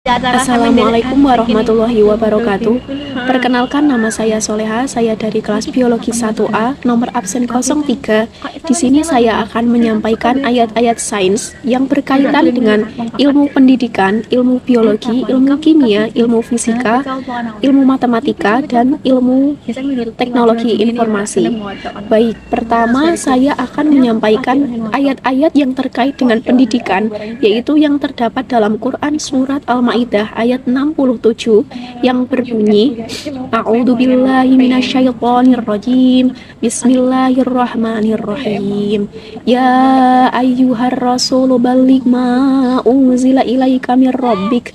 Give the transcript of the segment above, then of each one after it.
Assalamualaikum warahmatullahi wabarakatuh. Perkenalkan, nama saya Soleha, saya dari kelas Biologi 1A, nomor absen 03. Di sini saya akan menyampaikan ayat-ayat sains yang berkaitan dengan ilmu pendidikan, ilmu biologi, ilmu kimia, ilmu fisika, ilmu matematika, dan ilmu teknologi informasi. Baik, pertama saya akan menyampaikan ayat-ayat yang terkait dengan pendidikan, yaitu yang terdapat dalam Quran Surat Al-Maidah ayat 67 yang berbunyi, A'udzubillahi minasyaitonirrajim, Bismillahirrahmanirrahim. Ya ayyuhar rasulu balligh ma unzila ilaika mir rabbik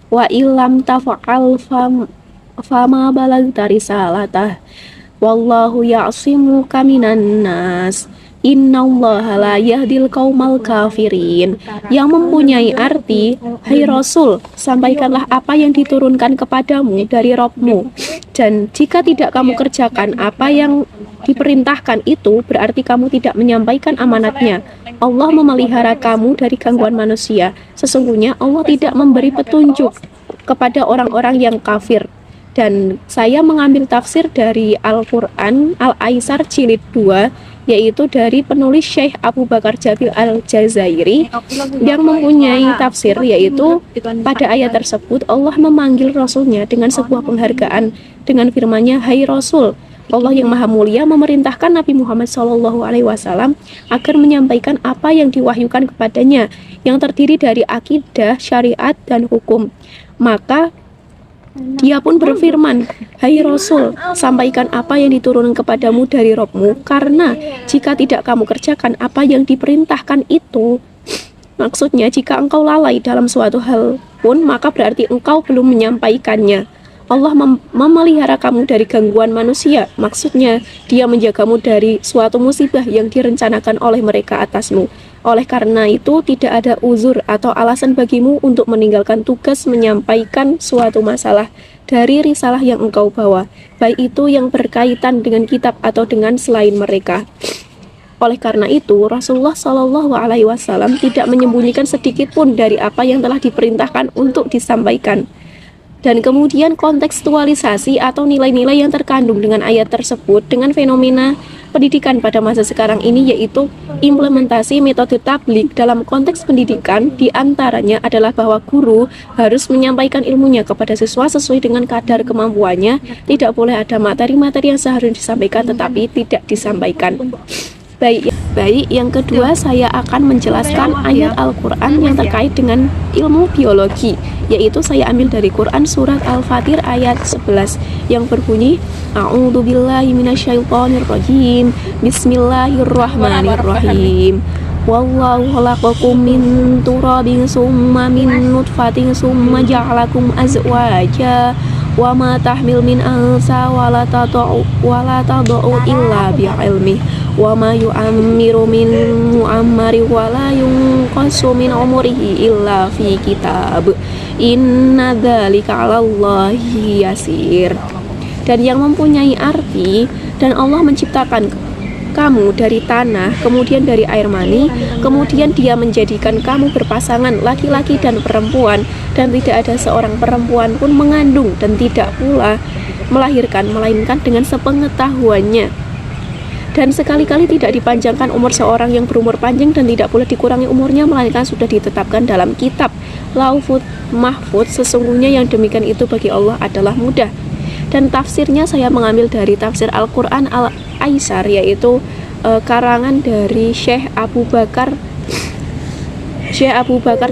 wa illam taf'al fama balagta risalatah wallahu ya'simuka minan nas. Innallaha la yahdil qaumal kafirin, yang mempunyai arti, hai Rasul, sampaikanlah apa yang diturunkan kepadamu dari Rabb-mu, dan jika tidak kamu kerjakan apa yang diperintahkan itu, berarti kamu tidak menyampaikan amanatnya. Allah memelihara kamu dari gangguan manusia. Sesungguhnya Allah tidak memberi petunjuk kepada orang-orang yang kafir. Dan saya mengambil tafsir dari Al-Quran Al-Aisar Jilid 2, yaitu dari penulis Syekh Abu Bakar Jabil Al-Jazairi, yang mempunyai tafsir, yaitu pada ayat tersebut Allah memanggil Rasulnya dengan sebuah penghargaan dengan firman-Nya, hai Rasul, Allah yang Maha Mulia memerintahkan Nabi Muhammad SAW agar menyampaikan apa yang diwahyukan kepadanya, yang terdiri dari akidah, syariat, dan hukum. Maka Dia pun berfirman, hai Rasul, sampaikan apa yang diturunkan kepadamu dari Rabb-mu, karena jika tidak kamu kerjakan apa yang diperintahkan itu, maksudnya jika engkau lalai dalam suatu hal pun, maka berarti engkau belum menyampaikannya. Allah memelihara kamu dari gangguan manusia, maksudnya Dia menjagamu dari suatu musibah yang direncanakan oleh mereka atasmu. Oleh karena itu, tidak ada uzur atau alasan bagimu untuk meninggalkan tugas menyampaikan suatu masalah dari risalah yang engkau bawa, baik itu yang berkaitan dengan kitab atau dengan selain mereka. Oleh karena itu, Rasulullah SAW tidak menyembunyikan sedikit pun dari apa yang telah diperintahkan untuk disampaikan. Dan kemudian kontekstualisasi atau nilai-nilai yang terkandung dengan ayat tersebut dengan fenomena pendidikan pada masa sekarang ini, yaitu implementasi metode tabligh dalam konteks pendidikan, diantaranya adalah bahwa guru harus menyampaikan ilmunya kepada siswa sesuai dengan kadar kemampuannya. Tidak boleh ada materi-materi yang seharusnya disampaikan tetapi tidak disampaikan. Baik, yang kedua saya akan menjelaskan ayat Al-Quran yang terkait dengan ilmu biologi, yaitu saya ambil dari Quran Surat Al-Fatir ayat 11 yang berbunyi, A'udzubillahi minasyaitonirrajim, Bismillahirrahmanirrahim. Wallahu khalaqakum min turabin summa min nutfatin summa ja'alakum azwaja wa ma tahmil min ansa wa la tad'u illa bi'ilmih wa ma yu'ammiru min mu'ammari wa la yunqasu min umrihi illa fi kitab inna dzalika 'alallahi yasir. Dan yang mempunyai arti, dan Allah menciptakan kamu dari tanah, kemudian dari air mani, kemudian Dia menjadikan kamu berpasangan laki-laki dan perempuan, dan tidak ada seorang perempuan pun mengandung dan tidak pula melahirkan melainkan dengan sepengetahuannya. Dan sekali-kali tidak dipanjangkan umur seorang yang berumur panjang dan tidak pula dikurangi umurnya melainkan sudah ditetapkan dalam kitab Lauhul Mahfuz. Sesungguhnya yang demikian itu bagi Allah adalah mudah. Dan tafsirnya saya mengambil dari tafsir Al-Quran Al-Aisar, yaitu karangan dari Syekh Abu Bakar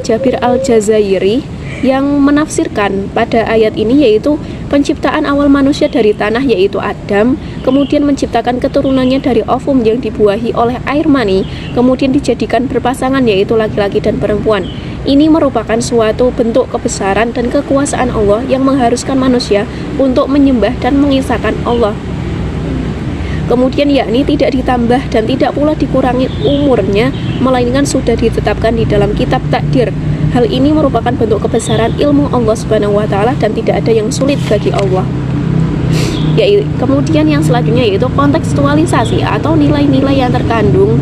Jabir Al-Jazairi, yang menafsirkan pada ayat ini, yaitu penciptaan awal manusia dari tanah, yaitu Adam, kemudian menciptakan keturunannya dari ovum yang dibuahi oleh air mani, kemudian dijadikan berpasangan, yaitu laki-laki dan perempuan. Ini merupakan suatu bentuk kebesaran dan kekuasaan Allah yang mengharuskan manusia untuk menyembah dan mengisahkan Allah. Kemudian yakni tidak ditambah dan tidak pula dikurangi umurnya, melainkan sudah ditetapkan di dalam kitab takdir. Hal ini merupakan bentuk kebesaran ilmu Allah Subhanahu wa Ta'ala dan tidak ada yang sulit bagi Allah. Kemudian yang selanjutnya yaitu kontekstualisasi atau nilai-nilai yang terkandung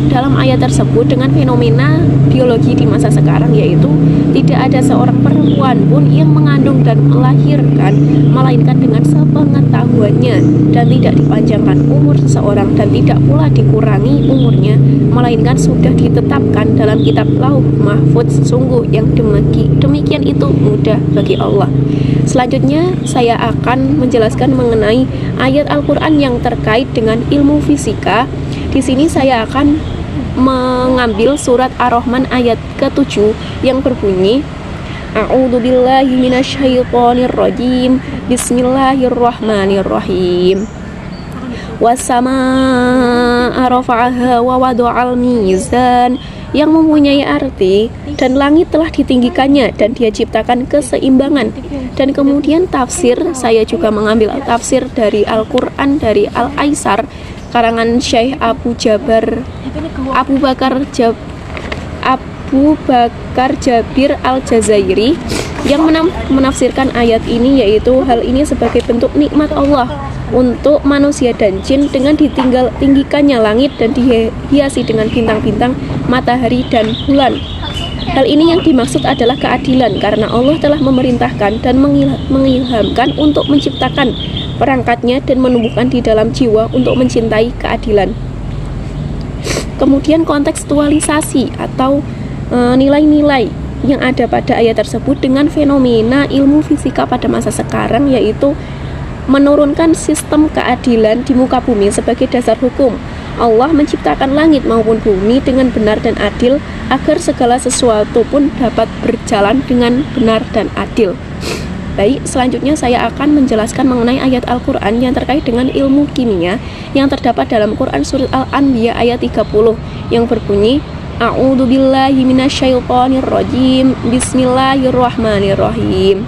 dalam ayat tersebut dengan fenomena biologi di masa sekarang, yaitu tidak ada seorang perempuan pun yang mengandung dan melahirkan melainkan dengan sepengetahuannya, dan tidak dipanjangkan umur seseorang dan tidak pula dikurangi umurnya, melainkan sudah ditetapkan dalam kitab Lauh Mahfudz. Sungguh yang demikian itu mudah bagi Allah. Selanjutnya saya akan menjelaskan mengenai ayat Al-Quran yang terkait dengan ilmu fisika. Di sini saya akan mengambil surat Ar-Rahman ayat ke-7 yang berbunyi, A'udzubillahi minasyaitonirrajim. Bismillahirrahmanirrahim. Wassamaa'a rafa'aha wa wada'al mizan, yang mempunyai arti dan langit telah ditinggikannya dan dia ciptakan keseimbangan. Dan kemudian tafsir, saya juga mengambil tafsir dari Al-Quran dari Al-Aisar karangan Syekh Abu Bakar Jabir Al-Jazairi yang menafsirkan ayat ini, yaitu hal ini sebagai bentuk nikmat Allah untuk manusia dan jin dengan tinggikannya langit dan dihiasi dengan bintang-bintang, matahari dan bulan. Hal ini yang dimaksud adalah keadilan, karena Allah telah memerintahkan dan mengilhamkan untuk menciptakan perangkatnya dan menumbuhkan di dalam jiwa untuk mencintai keadilan. Kemudian kontekstualisasi atau nilai-nilai yang ada pada ayat tersebut dengan fenomena ilmu fisika pada masa sekarang, yaitu menurunkan sistem keadilan di muka bumi sebagai dasar hukum. Allah menciptakan langit maupun bumi dengan benar dan adil agar segala sesuatu pun dapat berjalan dengan benar dan adil. Baik, selanjutnya saya akan menjelaskan mengenai ayat Al-Quran yang terkait dengan ilmu kimia yang terdapat dalam Quran surat Al-Anbiya ayat 30 yang berbunyi, A'udzubillahi minasyaitonirrajim. Bismillahirrahmanirrahim.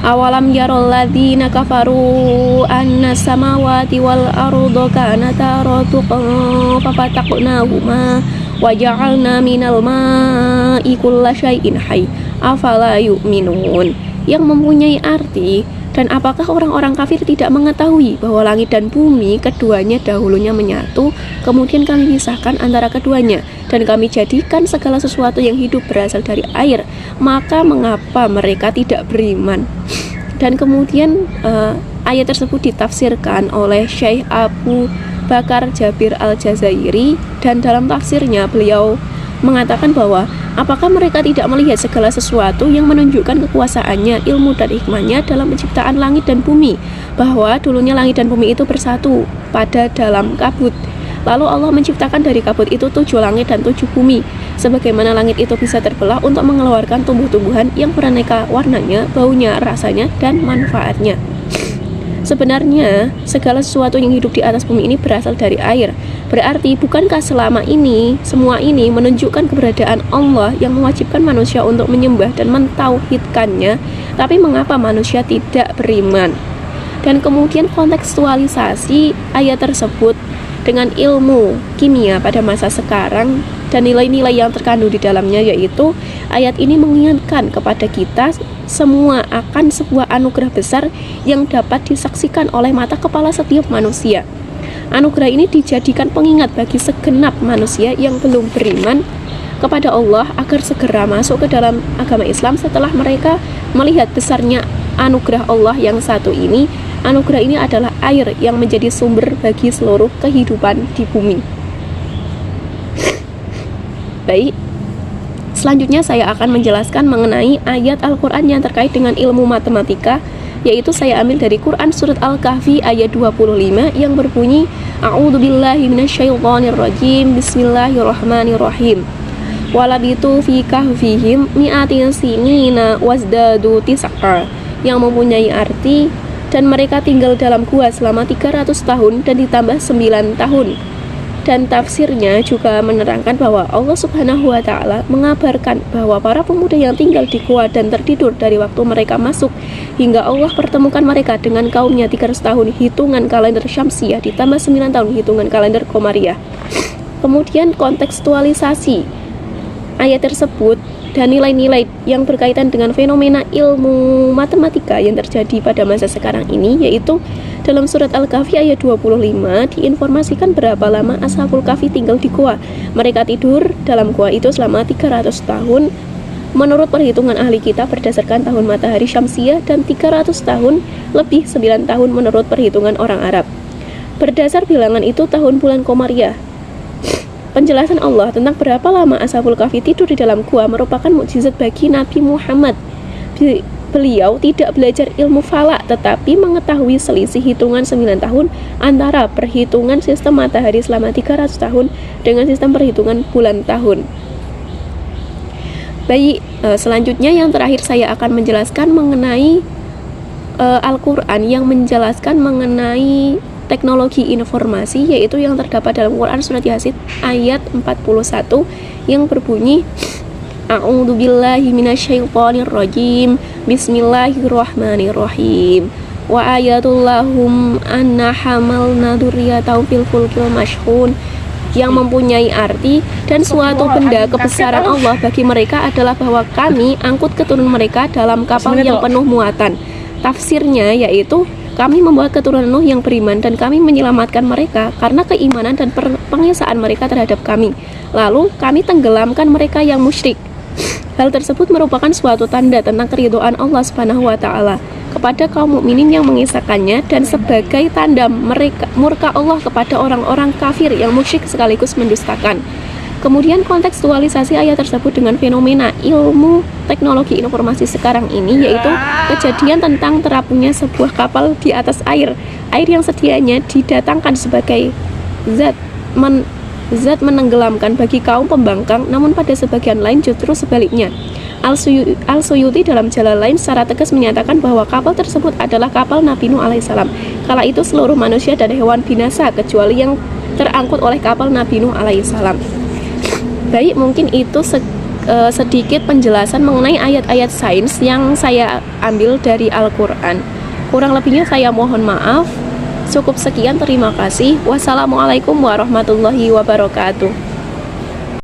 Awalam yarol ladzina kafaru anna samawati wal arda kanata ratqan fafataqnahuma wa ja'alna minal ma'i kulla syai'in hayy afala yu'minun, yang mempunyai arti, dan apakah orang-orang kafir tidak mengetahui bahwa langit dan bumi keduanya dahulunya menyatu, kemudian kami pisahkan antara keduanya, dan kami jadikan segala sesuatu yang hidup berasal dari air, maka mengapa mereka tidak beriman? Dan kemudian ayat tersebut ditafsirkan oleh Syekh Abu Bakar Jabir Al-Jazairi, dan dalam tafsirnya beliau mengatakan bahwa apakah mereka tidak melihat segala sesuatu yang menunjukkan kekuasaannya, ilmu dan hikmahnya dalam penciptaan langit dan bumi, bahwa dulunya langit dan bumi itu bersatu pada dalam kabut. Lalu Allah menciptakan dari kabut itu 7 langit dan 7 bumi, sebagaimana langit itu bisa terbelah untuk mengeluarkan tumbuh-tumbuhan yang beraneka warnanya, baunya, rasanya, dan manfaatnya. Sebenarnya segala sesuatu yang hidup di atas bumi ini berasal dari air. Berarti bukankah selama ini semua ini menunjukkan keberadaan Allah yang mewajibkan manusia untuk menyembah dan mentauhidkannya? Tapi mengapa manusia tidak beriman? Dan kemudian kontekstualisasi ayat tersebut dengan ilmu kimia pada masa sekarang dan nilai-nilai yang terkandung di dalamnya, yaitu ayat ini mengingatkan kepada kita semua akan sebuah anugerah besar yang dapat disaksikan oleh mata kepala setiap manusia. Anugerah ini dijadikan pengingat bagi segenap manusia yang belum beriman kepada Allah agar segera masuk ke dalam agama Islam setelah mereka melihat besarnya anugerah Allah yang satu ini. Anugerah ini adalah air yang menjadi sumber bagi seluruh kehidupan di bumi. Baik, selanjutnya saya akan menjelaskan mengenai ayat Al-Quran yang terkait dengan ilmu matematika, yaitu saya ambil dari Quran surat Al-Kahfi ayat 25 yang berbunyi, A'udzubillahi minasyaitonirrajim. Bismillahirrahmanirrahim. Walabitu fi kahfihim mi'atin sinina wasdadu tis'a, yang mempunyai arti, dan mereka tinggal dalam gua selama 300 tahun dan ditambah 9 tahun. Dan tafsirnya juga menerangkan bahwa Allah Subhanahu wa Ta'ala mengabarkan bahwa para pemuda yang tinggal di gua dan tertidur dari waktu mereka masuk hingga Allah pertemukan mereka dengan kaumnya 300 tahun hitungan kalender Syamsiyah ditambah 9 tahun hitungan kalender Qamariyah. Kemudian kontekstualisasi ayat tersebut dan nilai-nilai yang berkaitan dengan fenomena ilmu matematika yang terjadi pada masa sekarang ini, yaitu dalam surat Al-Kahfi ayat 25 diinformasikan berapa lama Ashabul Kahfi tinggal di gua. Mereka tidur dalam gua itu selama 300 tahun menurut perhitungan ahli kitab berdasarkan tahun matahari syamsiah, dan 300 tahun lebih 9 tahun menurut perhitungan orang Arab. Berdasar bilangan itu tahun bulan Komariah. Penjelasan Allah tentang berapa lama Ashabul Kahfi tidur di dalam gua merupakan mukjizat bagi Nabi Muhammad. Beliau tidak belajar ilmu falak, tetapi mengetahui selisih hitungan 9 tahun antara perhitungan sistem matahari selama 300 tahun dengan sistem perhitungan bulan tahun. Baik, selanjutnya yang terakhir saya akan menjelaskan mengenai Al-Quran yang menjelaskan mengenai teknologi informasi, yaitu yang terdapat dalam Quran surat Yasin ayat 41 yang berbunyi A'udzubillahi minasyaitonir rajim. Bismillahirrahmanirrahim. Wa ayatul lahum anna hamalna dzurriyyatahum fil fulkil mashhun, yang mempunyai arti, dan suatu benda kebesaran Allah bagi mereka adalah bahwa kami angkut keturunan mereka dalam kapal yang penuh muatan. Tafsirnya yaitu kami membawa keturunan Nuh yang beriman dan kami menyelamatkan mereka karena keimanan dan pengesaan mereka terhadap kami. Lalu kami tenggelamkan mereka yang musyrik. Hal tersebut merupakan suatu tanda tentang keridhaan Allah Subhanahu wa taala kepada kaum mukminin yang mengisahkannya, dan sebagai tanda murka Allah kepada orang-orang kafir yang musyrik sekaligus mendustakan. Kemudian kontekstualisasi ayat tersebut dengan fenomena ilmu teknologi informasi sekarang ini, yaitu kejadian tentang terapungnya sebuah kapal di atas air yang sedianya didatangkan sebagai zat menenggelamkan bagi kaum pembangkang, namun pada sebagian lain justru sebaliknya. Al-Suyuti dalam jalan lain secara tegas menyatakan bahwa kapal tersebut adalah kapal Nabi Nuh alaihissalam. Kala itu seluruh manusia dan hewan binasa kecuali yang terangkut oleh kapal Nabi Nuh alaihissalam. Baik, mungkin itu sedikit penjelasan mengenai ayat-ayat sains yang saya ambil dari Al-Quran. Kurang lebihnya saya mohon maaf. Cukup sekian, terima kasih. Wassalamualaikum warahmatullahi wabarakatuh.